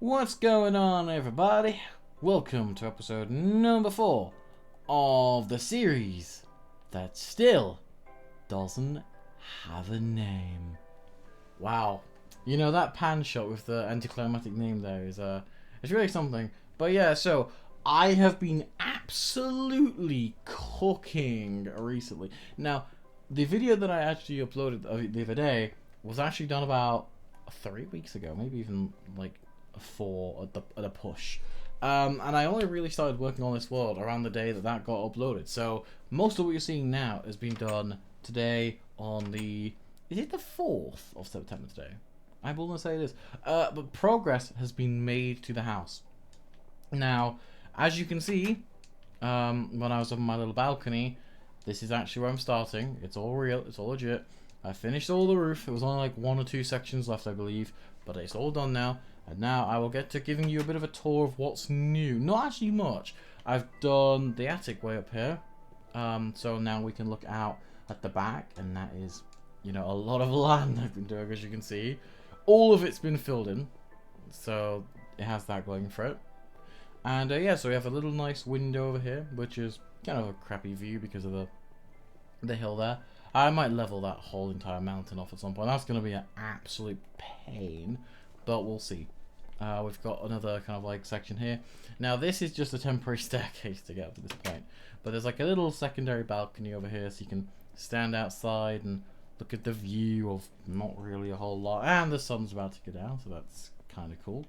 What's going on, everybody? Welcome to episode number 4 of the series that still doesn't have a name. Wow. You know, that pan shot with the anticlimactic name there is it's really something. But yeah, so I have been absolutely cooking recently. Now, the video that I actually uploaded the other day was actually done about 3 weeks ago, maybe even like 4 at a push. And I only really started working on this world around the day that that got uploaded. So most of what you're seeing now has been done today on the... Is it the 4th of September today? I will not say it is. But progress has been made to the house. Now, as you can see, when I was on my little balcony, this is actually where I'm starting. It's all real. It's all legit. I finished all the roof. It was only like 1 or 2 sections left, I believe. But it's all done now. And now I will get to giving you a bit of a tour of what's new. Not actually much. I've done the attic way up here. So now we can look out at the back. And that is, you know, a lot of land I've been doing, as you can see. All of it's been filled in. So it has that going for it. And yeah, so we have a little nice window over here, which is kind of a crappy view because of the hill there. I might level that whole entire mountain off at some point. That's going to be an absolute pain, but we'll see. We've got another kind of like section here. Now this is just a temporary staircase to get up to this point, but there's like a little secondary balcony over here, so you can stand outside and look at the view of not really a whole lot. And the sun's about to go down, so that's kind of cool.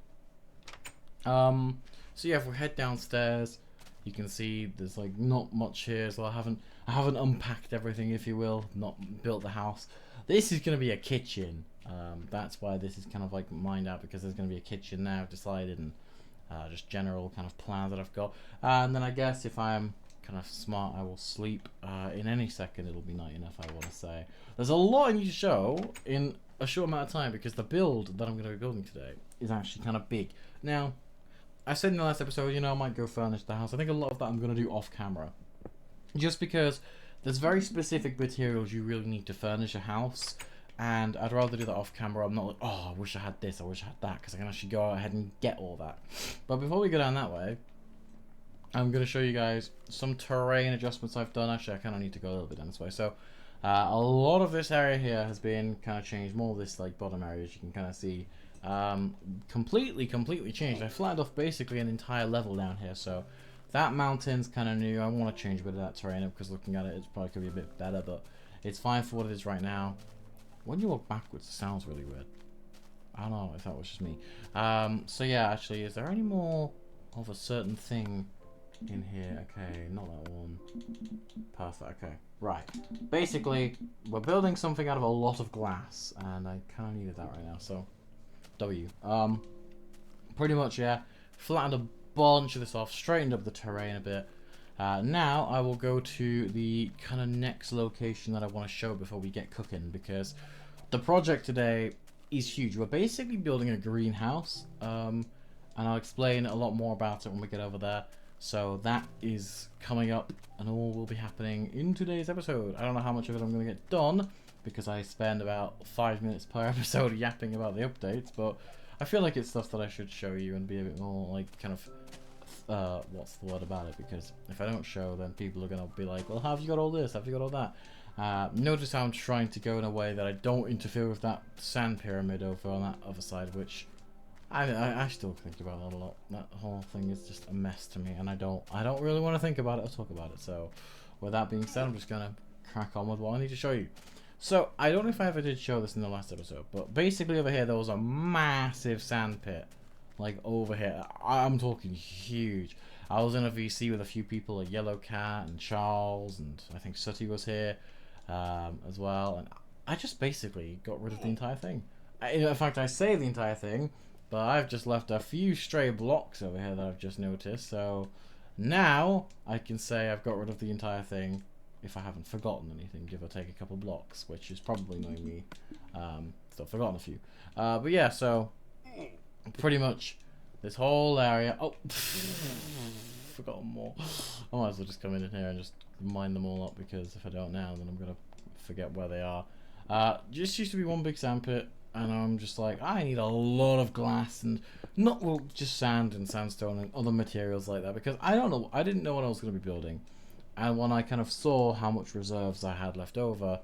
So yeah, if we head downstairs, you can see there's like not much here. So I haven't unpacked everything, if you will, not built the house. This is going to be a kitchen. That's why this is kind of like mined out, because there's going to be a kitchen now, I've decided, and just general kind of plans that I've got. And then I guess if I'm kind of smart, I will sleep in any second. It'll be night enough, I want to say. There's a lot I need to show in a short amount of time, because the build that I'm going to be building today is actually kind of big. Now, I said in the last episode, you know, I might go furnish the house. I think a lot of that I'm going to do off camera, just because there's very specific materials you really need to furnish a house, and I'd rather do that off camera. I'm not like, oh, I wish I had this, I wish I had that, because I can actually go ahead and get all that. But before we go down that way, I'm going to show you guys some terrain adjustments I've done. Actually, I kind of need to go a little bit down this way. So a lot of this area here has been kind of changed. More of this like bottom area, as you can kind of see, completely changed. I flattened off basically an entire level down here, so that mountain's kind of new. I want to change a bit of that terrain up, because looking at it, it's probably could be a bit better, but it's fine for what it is right now. When you walk backwards, it sounds really weird. I don't know if that was just me. So yeah, actually, is there any more of a certain thing in here? Okay, not that one. Perfect. Okay, right. Basically, we're building something out of a lot of glass, and I kind of needed that right now, so W. Pretty much, yeah. Flattened a bunch of this off, straightened up the terrain a bit. Now I will go to the kind of next location that I want to show before we get cooking, because the project today is huge. We're basically building a greenhouse, and I'll explain a lot more about it when we get over there. So that is coming up, and all will be happening in today's episode. I don't know how much of it I'm going to get done, because I spend about 5 minutes per episode yapping about the updates, but I feel like it's stuff that I should show you and be a bit more like kind of what's the word about it, because if I don't show, then people are going to be like, well, how have you got all this, have you got all that? Notice how I'm trying to go in a way that I don't interfere with that sand pyramid over on that other side, which I still think about that a lot. That whole thing is just a mess to me, and I don't really want to think about it or talk about it. So with that being said, I'm just going to crack on with what I need to show you. So I don't know if I ever did show this in the last episode, but basically over here there was a massive sand pit, like over here. I'm talking huge. I was in a VC with a few people, like Yellow Cat and Charles, and I think Sooty was here as well, and I just basically got rid of the entire thing. In fact, I say the entire thing, but I've just left a few stray blocks over here that I've just noticed, so now I can say I've got rid of the entire thing, if I haven't forgotten anything, give or take a couple blocks, which is probably knowing me. Still forgotten a few. But yeah, so pretty much this whole area. Oh, forgotten more. I might as well just come in here and just mine them all up, because if I don't now, then I'm going to forget where they are. Just used to be one big sand pit. and I'm just like, I need a lot of glass and not, well, just sand and sandstone and other materials like that, because I don't know, I didn't know what I was going to be building. And when I kind of saw how much reserves I had left over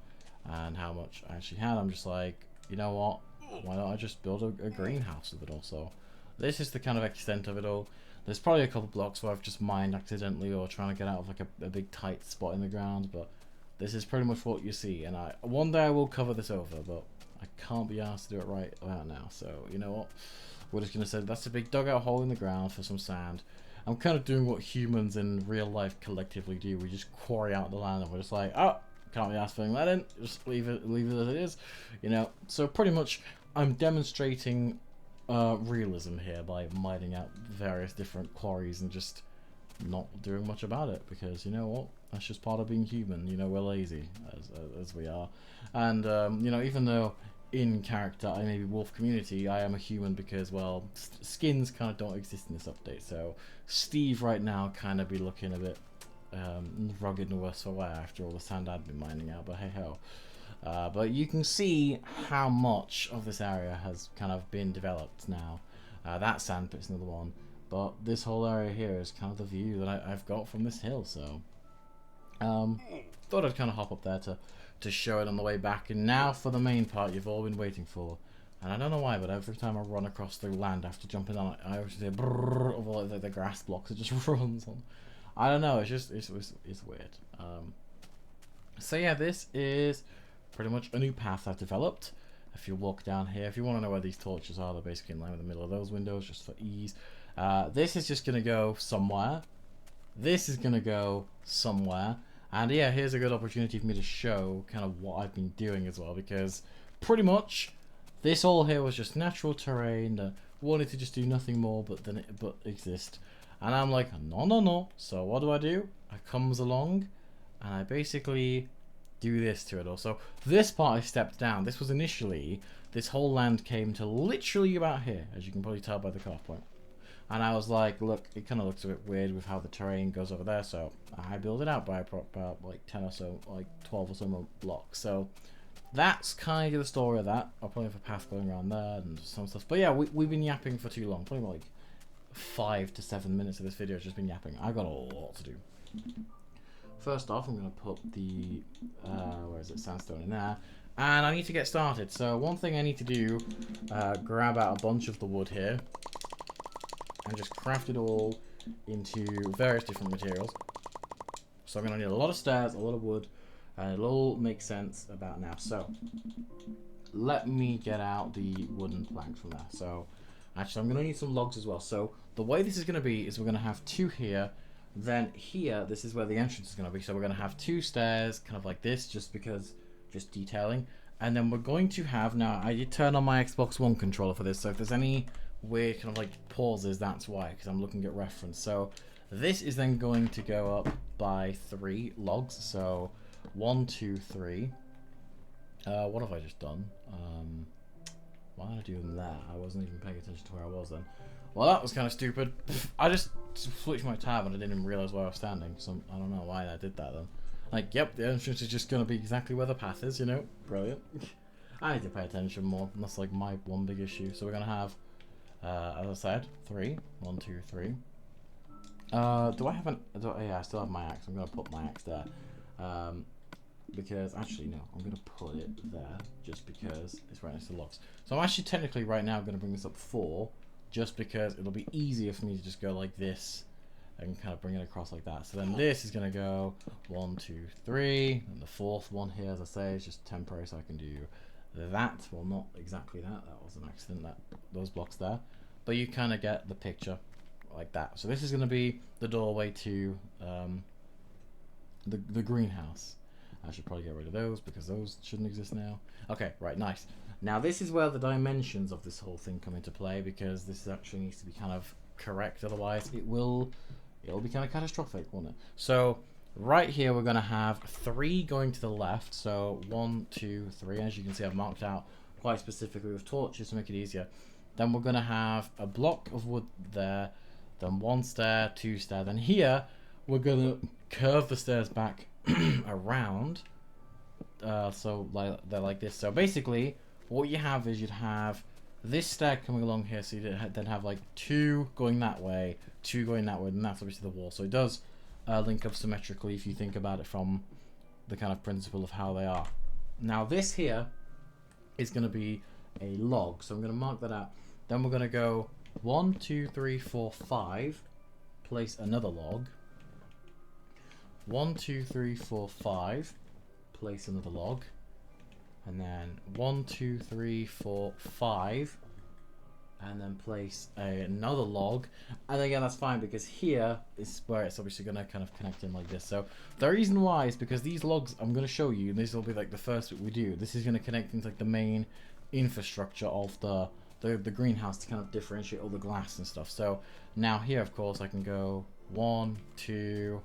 and how much I actually had, I'm just like, you know what, why don't I just build a greenhouse with it all? So this is the kind of extent of it all. There's probably a couple blocks where I've just mined accidentally or trying to get out of like a big tight spot in the ground, but this is pretty much what you see. And one day I will cover this over, but I can't be asked to do it right about now. So you know what, we're just gonna say that's a big dugout hole in the ground for some sand. I'm kind of doing what humans in real life collectively do. We just quarry out the land and we're just like, oh, can't be asked for that in. Just leave it as it is, you know. So pretty much, I'm demonstrating realism here by mining out various different quarries and just not doing much about it, because you know what, that's just part of being human. You know, we're lazy as we are, and you know, even though in character I may be wolf community, I am a human because, well, skins kind of don't exist in this update. So Steve right now kind of be looking a bit rugged and worse for wear after all the sand I'd been mining out, but hey ho. But you can see how much of this area has kind of been developed now. That sand pit's another one, but this whole area here is kind of the view that I've got from this hill. So thought I'd kind of hop up there to show it on the way back. And now for the main part you've all been waiting for. And I don't know why, but every time I run across the land after jumping on it, I always say brrrr of all the grass blocks it just runs on. I don't know, it's weird. So yeah, this is pretty much a new path I've developed. If you walk down here, if you want to know where these torches are, they're basically in line with the middle of those windows, just for ease. This is just going to go somewhere. This is going to go somewhere. And yeah, here's a good opportunity for me to show kind of what I've been doing as well, because pretty much this all here was just natural terrain that wanted to just do nothing more but exist. And I'm like, no. So what do? I comes along and I basically do this to it also. This part I stepped down. This was initially, this whole land came to literally about here, as you can probably tell by the carve point. And I was like, look, it kind of looks a bit weird with how the terrain goes over there, so I build it out by about like 10 or so, like 12 or so more blocks. So that's kind of the story of that. I'll probably have a path going around there and some stuff. But yeah, we've been yapping for too long. Probably like 5 to 7 minutes of this video has just been yapping. I've got a lot to do. First off, I'm going to put the, where is it, sandstone in there. And I need to get started. So one thing I need to do, grab out a bunch of the wood here and just craft it all into various different materials. So I'm going to need a lot of stairs, a lot of wood, and it'll all make sense about now. So let me get out the wooden planks from there. So actually I'm going to need some logs as well. So the way this is going to be is we're going to have 2 here. Then here, this is where the entrance is going to be. So we're going to have 2 stairs, kind of like this, just detailing. And then we're going to have, now I did turn on my Xbox One controller for this, so if there's any weird kind of like pauses, that's why, because I'm looking at reference. So this is then going to go up by 3 logs. So 1, 2, 3. What have I just done? Why did I do them there? I wasn't even paying attention to where I was then. Well, that was kind of stupid. I just switched my tab and I didn't even realize where I was standing. So I don't know why I did that then. Like, yep, the entrance is just going to be exactly where the path is, you know? Brilliant. I need to pay attention more. And that's like my one big issue. So we're going to have, as I said, 3. 1, 2, 3. Do I have an... yeah, I still have my axe. I'm going to put my axe there. Because, actually, no. I'm going to put it there just because it's right next to the logs. So I'm actually technically right now going to bring this up 4. Just because it'll be easier for me to just go like this and kind of bring it across like that. So then this is going to go 1, 2, 3, and the 4th one here, as I say, is just temporary, so I can do that. Well, not exactly that. That was an accident, those blocks there. But you kind of get the picture like that. So this is going to be the doorway to the greenhouse. I should probably get rid of those because those shouldn't exist now. Okay, right, nice. Now this is where the dimensions of this whole thing come into play, because this actually needs to be kind of correct, otherwise it'll be kind of catastrophic, won't it? So right here we're going to have 3 going to the left, so 1, 2, 3. As you can see, I've marked out quite specifically with torches to make it easier. Then we're going to have a block of wood there, then 1 stair, 2 stair. Then here we're going to curve the stairs back around, so they're like this. So basically what you have is you'd have this stair coming along here, so you then have like 2 going that way, 2 going that way, and that's obviously the wall. So it does link up symmetrically if you think about it from the kind of principle of how they are. Now this here is going to be a log, so I'm going to mark that out. Then we're going to go 1, 2, 3, 4, 5, place another log. 1, 2, 3, 4, 5, place another log. And then 1, 2, 3, 4, 5, and then place another log. And again, that's fine because here is where it's obviously going to kind of connect in like this. So the reason why is because these logs I'm going to show you, and this will be like the first bit we do. This is going to connect into like the main infrastructure of the greenhouse to kind of differentiate all the glass and stuff. So now here, of course, I can go 1, 2,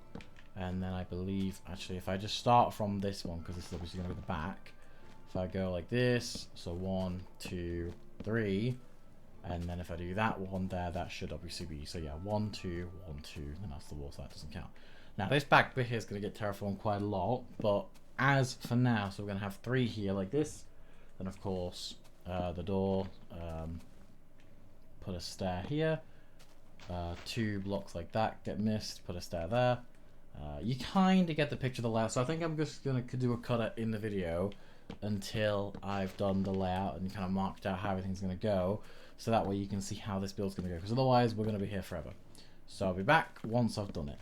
and then I believe actually if I just start from this one, because this is obviously going to be the back. If I go like this, so 1, 2, 3, and then if I do that one there, that should obviously be, so yeah, 1, 2, 1, 2, and that's the wall, so that doesn't count. Now this back bit here is going to get terraformed quite a lot, but as for now, so we're going to have 3 here like this, then of course the door, put a stair here, 2 blocks like that get missed, put a stair there. You kind of get the picture of the layout, so I think I'm just going to do a cut in the video until I've done the layout and kind of marked out how everything's going to go, so that way you can see how this build's going to go, because otherwise we're going to be here forever. So I'll be back once I've done it.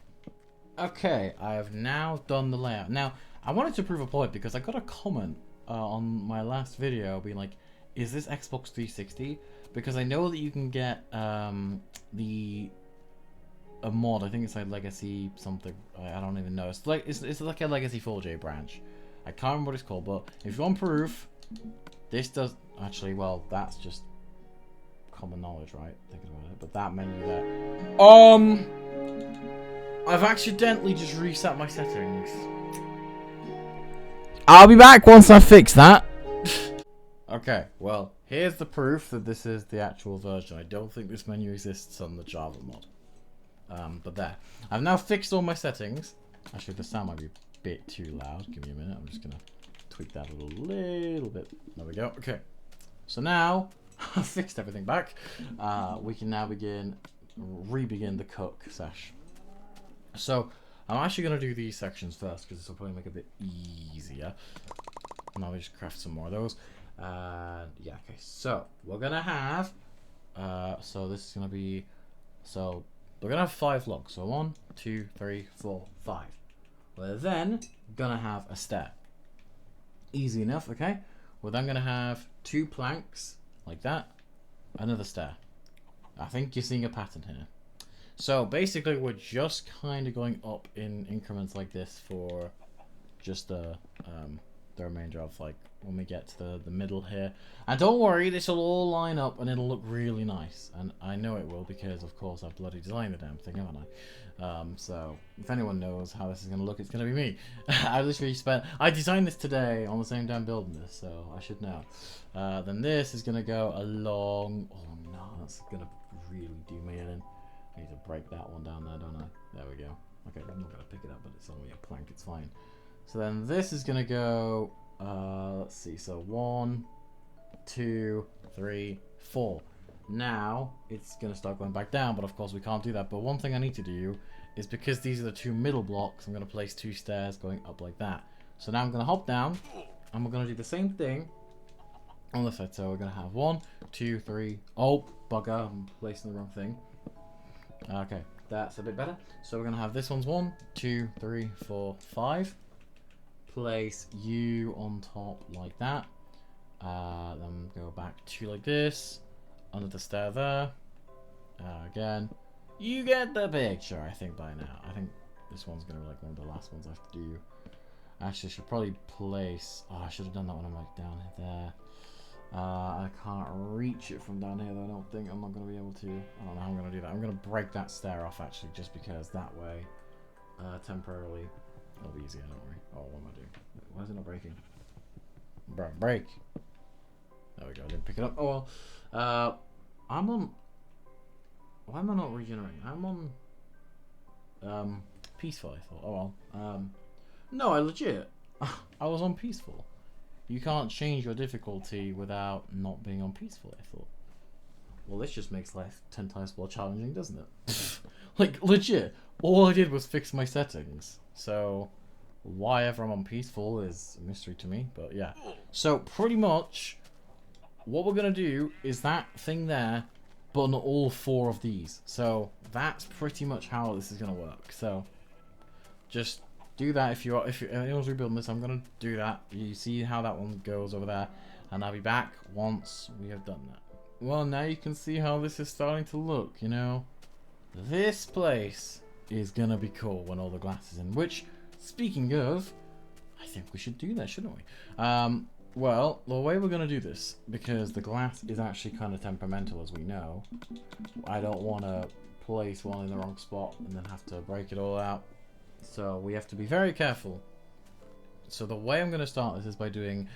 Okay, I have now done the layout. Now I wanted to prove a point because I got a comment on my last video being like, is this Xbox 360? Because I know that you can get a mod, I think it's like Legacy something, I don't even know. It's like a Legacy 4J branch. I can't remember what it's called, but if you want proof, this does actually, well, that's just common knowledge, right? Thinking about it, but that menu there. I've accidentally just reset my settings. I'll be back once I fix that. Okay, well, here's the proof that this is the actual version. I don't think this menu exists on the Java mod. But there. I've now fixed all my settings. Actually, the sound might be bit too loud. Give me a minute. I'm just gonna tweak that a little bit. There we go. Okay. So now I've fixed everything back. We can now re-begin the cook sesh. So I'm actually gonna do these sections first because this will probably make it a bit easier. And I'll just craft some more of those. Yeah. Okay. So we're gonna have. So this is gonna be. So we're gonna have 5 logs. So 1, 2, 3, 4, 5. We're then gonna have a stair. Easy enough, okay? We're then gonna have 2 planks, like that. Another stair. I think you're seeing a pattern here. So basically we're just kind of going up in increments like this for just the remainder of like when we get to the middle here. And don't worry, this will all line up and it'll look really nice. And I know it will because of course I've bloody designed the damn thing, haven't I? So if anyone knows how this is going to look, it's going to be me. I designed this today on the same damn building this, so I should know. Then this is going to go along. Oh no, that's going to really do me in. I need to break that one down there, don't I? There we go. Okay, I'm not going to pick it up, but it's only a plank, it's fine. So then this is going to go, let's see, so 1, 2, 3, 4. Now it's going to start going back down, but of course we can't do that. But one thing I need to do is, because these are the 2 middle blocks, I'm going to place 2 stairs going up like that. So now I'm going to hop down and we're going to do the same thing on the side. So we're going to have 1, 2, 3. Oh, bugger, I'm placing the wrong thing. Okay, that's a bit better. So we're going to have this one's 1, 2, 3, 4, 5. Place you on top like that. Then go back 2 like this. Under the stair there. Again, you get the picture, I think, by now. I think this one's going to be like one of the last ones I have to do. Actually, I should probably place... Oh, I should have done that when I'm like down there. I can't reach it from down here, though. I don't think I'm not going to be able to. I don't know how I'm going to do that. I'm going to break that stair off, actually, just because that way, temporarily, it'll be easier, don't worry. Oh, what am I doing? Why is it not breaking? Bro, break. There we go. I didn't pick it up. Oh, well. I'm on... Why am I not regenerating? I'm on... Peaceful, I thought. Oh, well. No, I legit... I was on Peaceful. you can't change your difficulty without not being on peaceful, I thought. Well, this just makes life 10 times more challenging, doesn't it? Like, legit, all I did was fix my settings. So, why ever I'm on peaceful is a mystery to me, but yeah. So, pretty much, what we're going to do is that thing there, but on all 4 of these. So, that's pretty much how this is going to work. So, just do that if anyone's rebuilding this. I'm going to do that. You see how that one goes over there, and I'll be back once we have done that. Well, now you can see how this is starting to look, you know. This place is gonna be cool when all the glass is in, which, speaking of, I think we should do that, shouldn't we? Well, the way we're gonna do this, because the glass is actually kind of temperamental, as we know, I don't want to place one in the wrong spot and then have to break it all out. So we have to be very careful. So the way I'm gonna start this is by doing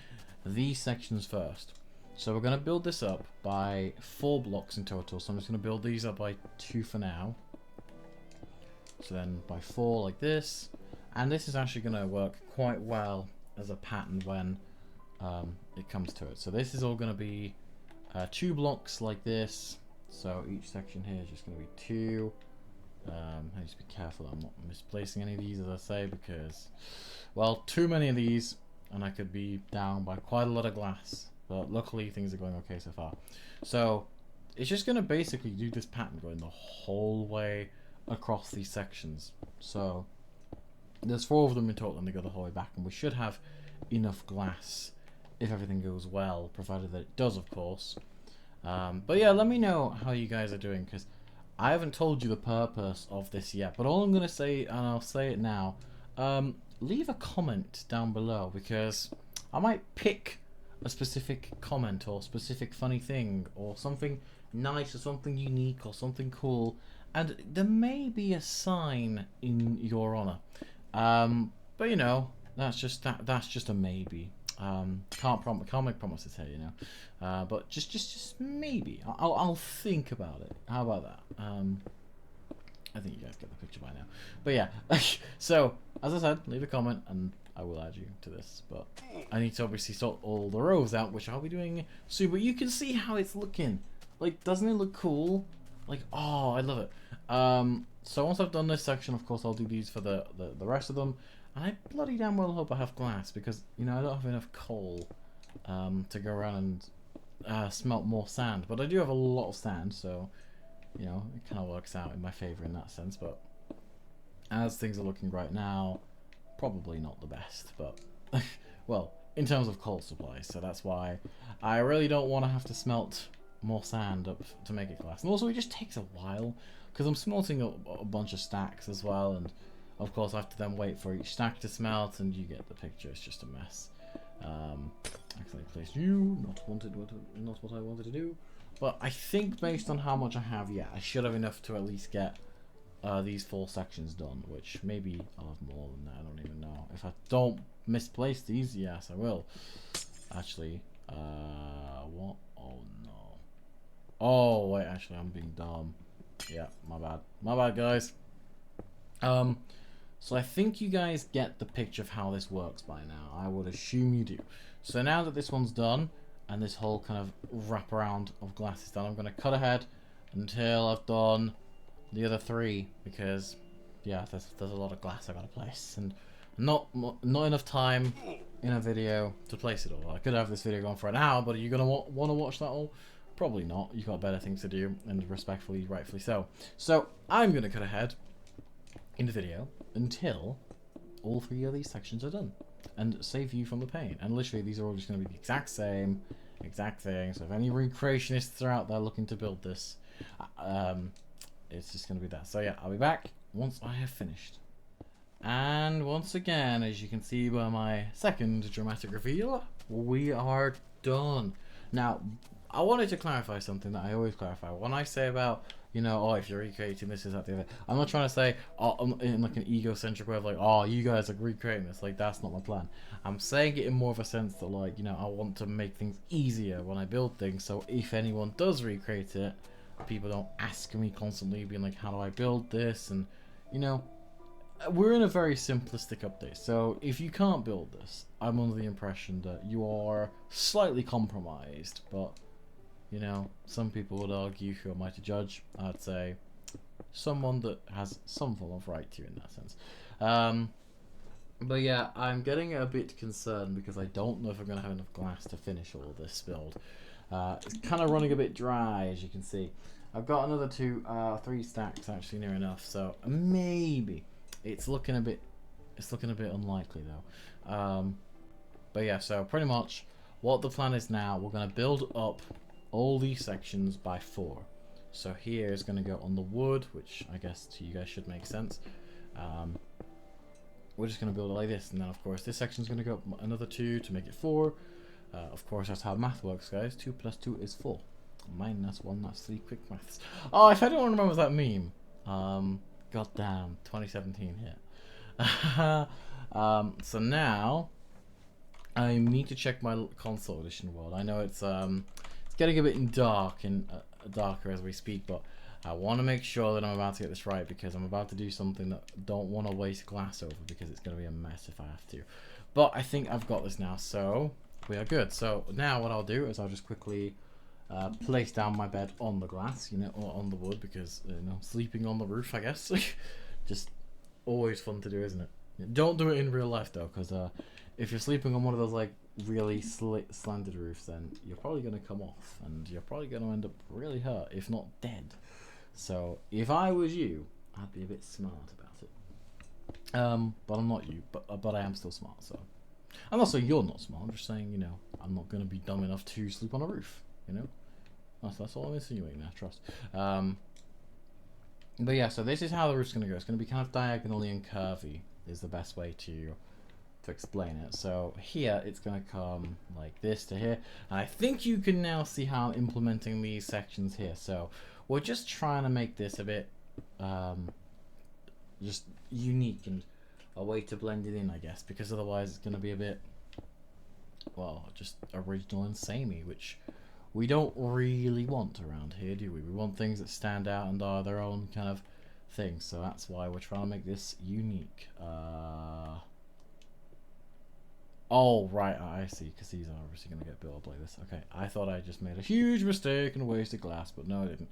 these sections first. So we're going to build this up by 4 blocks in total. So I'm just going to build these up by 2 for now. So then by 4 like this. And this is actually going to work quite well as a pattern when it comes to it. So this is all going to be 2 blocks like this. So each section here is just going to be 2. I need to be careful I'm not misplacing any of these, as I say, because, well, too many of these and I could be down by quite a lot of glass. But luckily things are going okay so far. So it's just going to basically do this pattern going the whole way across these sections. So there's 4 of them in total and they go the whole way back, and we should have enough glass if everything goes well, provided that it does, of course. But yeah, let me know how you guys are doing, because I haven't told you the purpose of this yet. But all I'm going to say, and I'll say it now, leave a comment down below, because I might pick a specific comment or specific funny thing or something nice or something unique or something cool, and there may be a sign in your honor. But you know, that's just a maybe. Can't make promises here, you know. But just maybe. I'll think about it. How about that? I think you guys get the picture by now. But yeah, so as I said, leave a comment and I will add you to this. But I need to obviously sort all the rows out, which I'll be doing soon. But you can see how it's looking. Like, doesn't it look cool? Like, oh, I love it. So once I've done this section, of course, I'll do these for the rest of them. And I bloody damn well hope I have glass, because, you know, I don't have enough coal to go around and smelt more sand. But I do have a lot of sand, so, you know, it kind of works out in my favor in that sense. But as things are looking right now, probably not the best. But, well, in terms of coal supplies. So that's why I really don't want to have to smelt more sand up to make it glass. And also, it just takes a while, because I'm smelting a bunch of stacks as well. And of course, I have to then wait for each stack to smelt, and you get the picture. It's just a mess. Accidentally placed you. Not what I wanted to do. But I think based on how much I have, yeah, I should have enough to at least get these 4 sections done. Which maybe I'll have more than that. I don't even know. If I don't misplace these, yes, I will. Actually, what? Oh no. Oh wait, actually, I'm being dumb. Yeah, my bad. My bad, guys. So I think you guys get the picture of how this works by now. I would assume you do. So now that this one's done, and this whole kind of wraparound of glass is done, I'm going to cut ahead until I've done the other 3, because, yeah, there's a lot of glass I got to place, and not enough time in a video to place it all. I could have this video going for an hour, but are you going to want to watch that all? Probably not. You've got better things to do, and respectfully, rightfully so. So I'm going to cut ahead in the video until all 3 of these sections are done, and save you from the pain. And literally, these are all just going to be the exact thing. So if any recreationists are out there looking to build this, it's just going to be that. So yeah, I'll be back once I have finished. And once again, as you can see by my second dramatic reveal, we are done. Now, I wanted to clarify something that I always clarify. When I say about, you know, oh, if you're recreating this, is that the other, I'm not trying to say, oh, in like an egocentric way of like, oh, you guys are recreating this. Like, that's not my plan. I'm saying it in more of a sense that, like, you know, I want to make things easier when I build things. So if anyone does recreate it, people don't ask me constantly, being like, how do I build this? And, you know, we're in a very simplistic update, so if you can't build this, I'm under the impression that you are slightly compromised, but, you know, some people would argue, who am I to judge? I'd say someone that has some form of right to you in that sense. But yeah, I'm getting a bit concerned because I don't know if I'm going to have enough glass to finish all this build. It's kind of running a bit dry, as you can see. I've got another 3 stacks actually near enough, so maybe it's looking a bit unlikely though. But yeah, so pretty much what the plan is now, we're going to build up all these sections by 4. So here is going to go on the wood, which I guess to you guys should make sense. We're just going to build it like this, and then of course this section is going to go up another 2 to make it 4. Of course that's how math works, guys. 2 plus 2 is 4. Minus 1, that's 3, quick maths. Oh, if anyone remembers that meme, goddamn, 2017 here. So now I need to check my console edition world. I know it's getting a bit darker as we speak, but I want to make sure that I'm about to get this right, because I'm about to do something that I don't want to waste glass over, because it's going to be a mess if I have to. But I think I've got this now, so we are good. So now what I'll do is I'll just quickly place down my bed on the glass, you know, or on the wood, because, you know, sleeping on the roof, I guess. Just always fun to do, isn't it? Don't do it in real life though, because if you're sleeping on one of those like really slanted roofs, then you're probably going to come off, and you're probably going to end up really hurt, if not dead. So if I was you, I'd be a bit smart about it. But I'm not you, but I am still smart. So I'm not saying you're not smart. I'm just saying, you know, I'm not going to be dumb enough to sleep on a roof. You know, that's all I'm insinuating now. Trust. But yeah, so this is how the roof's going to go. It's going to be kind of diagonally and curvy. Is the best way to explain it. So here it's going to come like this to here, and I think you can now see how I'm implementing these sections here. So we're just trying to make this a bit just unique and a way to blend it in, I guess, because otherwise it's going to be a bit, well, just original and samey, which we don't really want around here, do we? We want things that stand out and are their own kind of thing, so that's why we're trying to make this unique. Oh, right, I see, because these are obviously going to get built up like this. Okay, I thought I just made a huge mistake and wasted glass, but no, I didn't.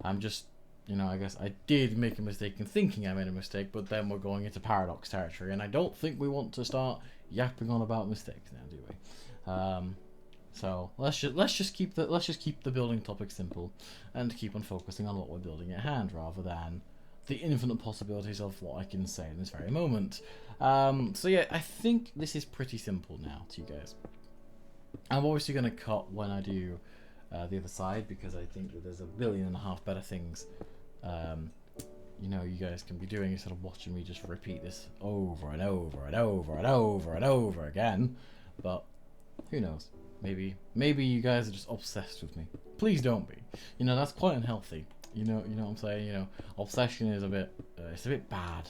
I'm just, you know, I guess I did make a mistake in thinking I made a mistake, but then we're going into paradox territory, and I don't think we want to start yapping on about mistakes now, do we? So let's just keep the building topic simple, and keep on focusing on what we're building at hand, rather than the infinite possibilities of what I can say in this very moment. So yeah, I think this is pretty simple now to you guys. I'm obviously going to cut when I do the other side, because I think that there's 1.5 billion better things you know, you guys can be doing instead of watching me just repeat this over and over and over and over and over again. But who knows? Maybe you guys are just obsessed with me. Please don't be. You know, that's quite unhealthy. You know what I'm saying? You know, obsession is a bit, it's a bit bad,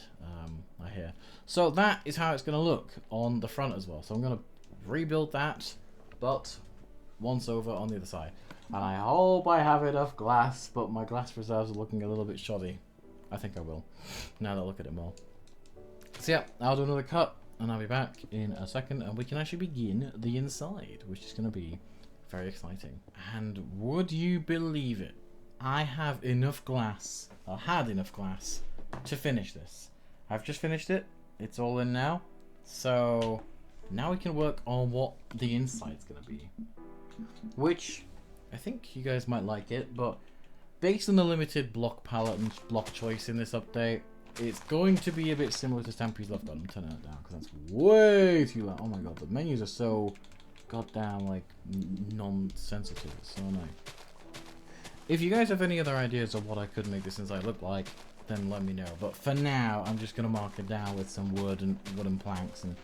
I hear. So that is how it's going to look on the front as well. So I'm going to rebuild that, but once over on the other side. And I hope I have enough glass, but my glass reserves are looking a little bit shoddy. I think I will, now that I look at it more. So yeah, I'll do another cut, and I'll be back in a second, and we can actually begin the inside, which is going to be very exciting. And would you believe it? I have enough glass, or had enough glass, to finish this. I've just finished it. It's all in now. So now we can work on what the inside's going to be. Which, I think you guys might like it, but based on the limited block palette and block choice in this update, it's going to be a bit similar to Stampy's Love Gun. I'm turning it down because that's way too loud. Oh my god, the menus are so goddamn, like, non-sensitive. It's so annoying. If you guys have any other ideas of what I could make this inside look like, then let me know. But for now, I'm just going to mark it down with some wood and wooden planks and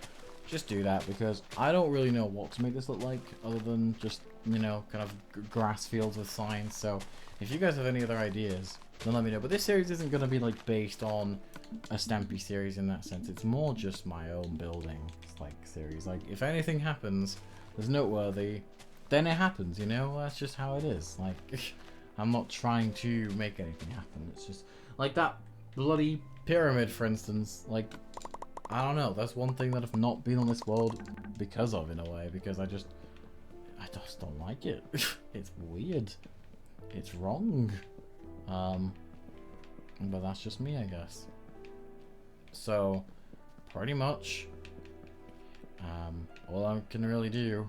just do that, because I don't really know what to make this look like other than just, you know, kind of grass fields with signs. So if you guys have any other ideas, then let me know. But this series isn't going to be like based on a Stampy series in that sense. It's more just my own building like series. Like if anything happens that's noteworthy, then it happens, you know? That's just how it is. Like I'm not trying to make anything happen. It's just like that bloody pyramid, for instance, like, I don't know, that's one thing that I've not been on this world because of, in a way, because I just don't like it. It's weird. It's wrong. But that's just me, I guess. So, pretty much, all I can really do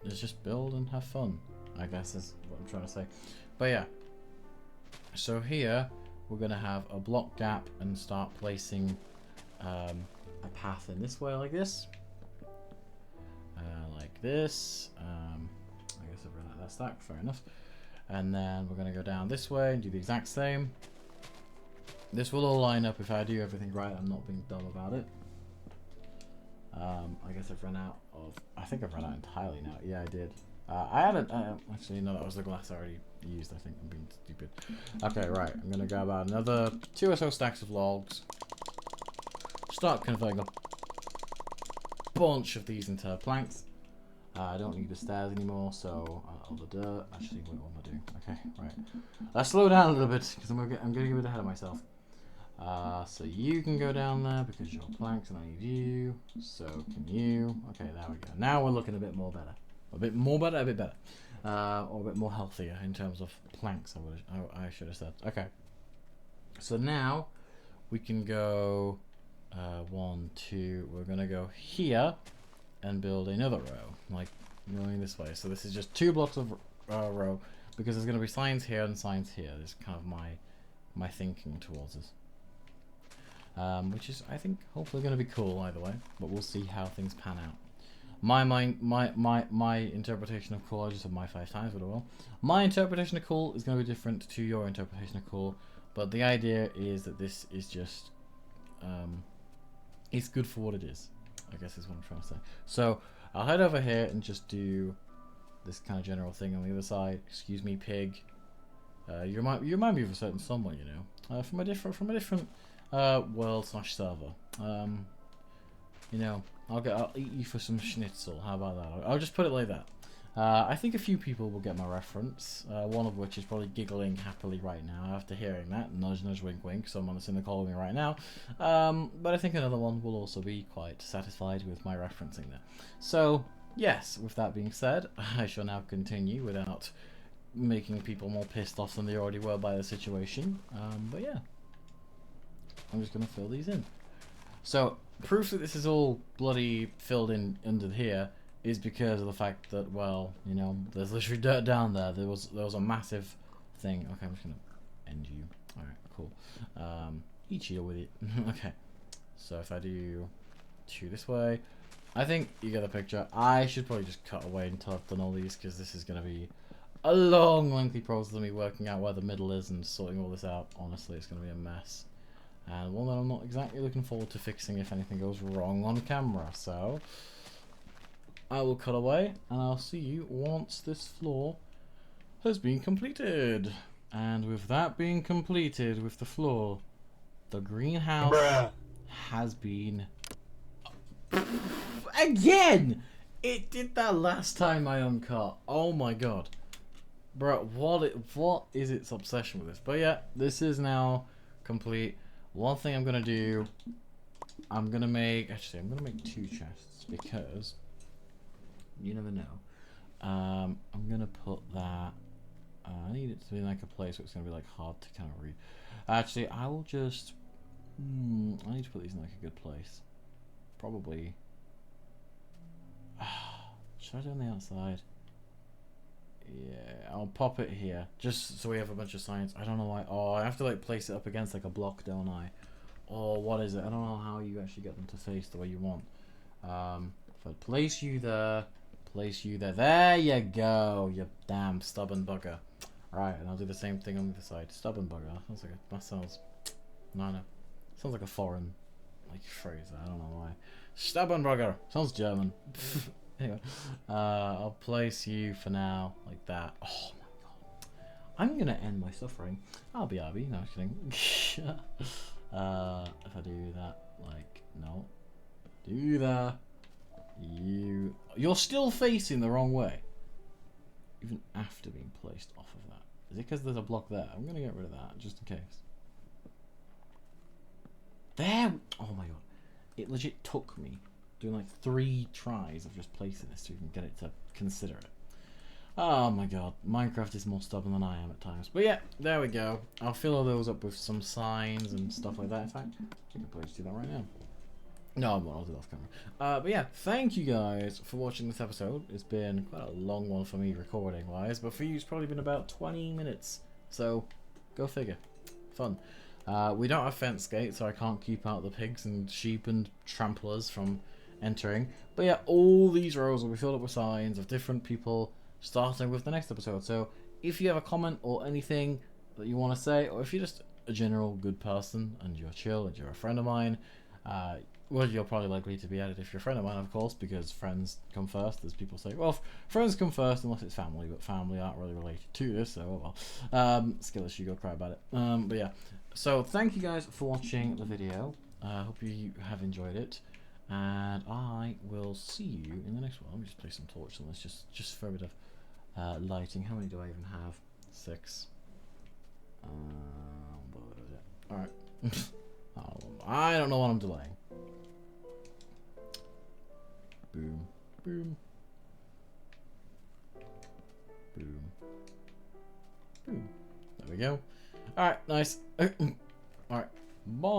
is just build and have fun, I guess is what I'm trying to say. But yeah, so here we're gonna have a block gap and start placing a path in this way, like this. Like this. I guess I've run out of that stack, fair enough. And then we're gonna go down this way and do the exact same. This will all line up if I do everything right. I'm not being dumb about it. I guess I've run out of... I think I've run out entirely now. Yeah, I did. I had a... actually, no, that was the glass I already used. I think I'm being stupid. Okay, right. I'm going to go about another 2 or so stacks of logs. Start converting a bunch of these into planks. I don't need the stairs anymore, so all the dirt. Actually, wait, what am I doing? Okay, right. Let's slow down a little bit, because I'm getting a bit ahead of myself. So you can go down there because you're planks and I need you. So can you? Okay, there we go. Now we're looking a bit more better. A bit more better, a bit better. Or a bit more healthier in terms of planks, I should have said. Okay. So now we can go 1, 2. We're going to go here and build another row, like going this way. So this is just 2 blocks of row because there's going to be signs here and signs here. This is kind of my thinking towards this. Which is, I think, hopefully going to be cool either way, but we'll see how things pan out. My interpretation of cool, I just said my 5 times, but I will. My interpretation of cool is going to be different to your interpretation of cool, but the idea is that this is just, it's good for what it is, I guess is what I'm trying to say. So I'll head over here and just do this kind of general thing on the other side. Excuse me, pig. You remind me of a certain someone, you know, from a different world/server. You know, I'll eat you for some schnitzel. How about that? I'll just put it like that. I think a few people will get my reference. One of which is probably giggling happily right now after hearing that. Nudge, nudge, wink, wink. Someone that's in the call with me right now. But I think another one will also be quite satisfied with my referencing there. So yes, with that being said, I shall now continue without making people more pissed off than they already were by the situation. But yeah, I'm just gonna fill these in. So proof that this is all bloody filled in under here is because of the fact that, well, you know, there's literally dirt down there. There was a massive thing. Okay, I'm just gonna end you. All right, cool. You chill with it. Okay. So if I do 2 this way, I think you get the picture. I should probably just cut away until I've done all these because this is gonna be a long, lengthy process of me working out where the middle is and sorting all this out. Honestly, it's gonna be a mess. And one that I'm not exactly looking forward to fixing if anything goes wrong on camera. So I will cut away and I'll see you once this floor has been completed. And with that being completed with the floor, the greenhouse has been... Again! It did that last time I uncut. Oh my god. Bro, what is its obsession with this? But yeah, this is now complete. One thing I'm gonna do, I'm gonna make 2 chests because you never know. I'm gonna put that. I need it to be like a place where it's gonna be like hard to kind of read. Actually, I will just. I need to put these in like a good place. Probably. Should I do it on the outside? Yeah, I'll pop it here just so we have a bunch of signs. I don't know why. Oh, I have to like place it up against like a block, don't I? Or what is it? I don't know how you actually get them to face the way you want. If I place you there, there you go. You damn stubborn bugger. Alright, and I'll do the same thing on the other side. Stubborn bugger. That sounds no. Sounds like a foreign like phrase. I don't know why. Stubborn bugger. Sounds German. Anyway, I'll place you for now, like that. Oh my god. I'm gonna end my suffering. I'll be RB, no, I'm kidding. If I do that, like, no. Do that. You're still facing the wrong way. Even after being placed off of that. Is it because there's a block there? I'm gonna get rid of that, just in case. There. Oh my god. It legit took me doing like 3 tries of just placing this to even get it to consider it. Oh my god, Minecraft is more stubborn than I am at times. But yeah, there we go. I'll fill all those up with some signs and stuff like that. In fact, I can probably just do that right now. No, I won't. I'll do that off camera. But yeah, thank you guys for watching this episode. It's been quite a long one for me recording-wise, but for you it's probably been about 20 minutes. So, go figure. Fun. We don't have fence gates, so I can't keep out the pigs and sheep and tramplers from entering. But yeah, all these rows will be filled up with signs of different people starting with the next episode. So if you have a comment or anything that you want to say, or if you're just a general good person and you're chill and you're a friend of mine, well, you're probably likely to be added if you're a friend of mine, of course, because friends come first, as people say. Well, friends come first unless it's family, but family aren't really related to this, so oh well. Skill issue, go cry about it. But yeah, so thank you guys for watching the video. I hope you have enjoyed it, and I will see you in the next one. Let me just place some torches on this, just for a bit of lighting. How many do I even have? 6. Alright. I don't know what I'm delaying. Boom. Boom. Boom. Boom. There we go. Alright, nice. Alright. Bye.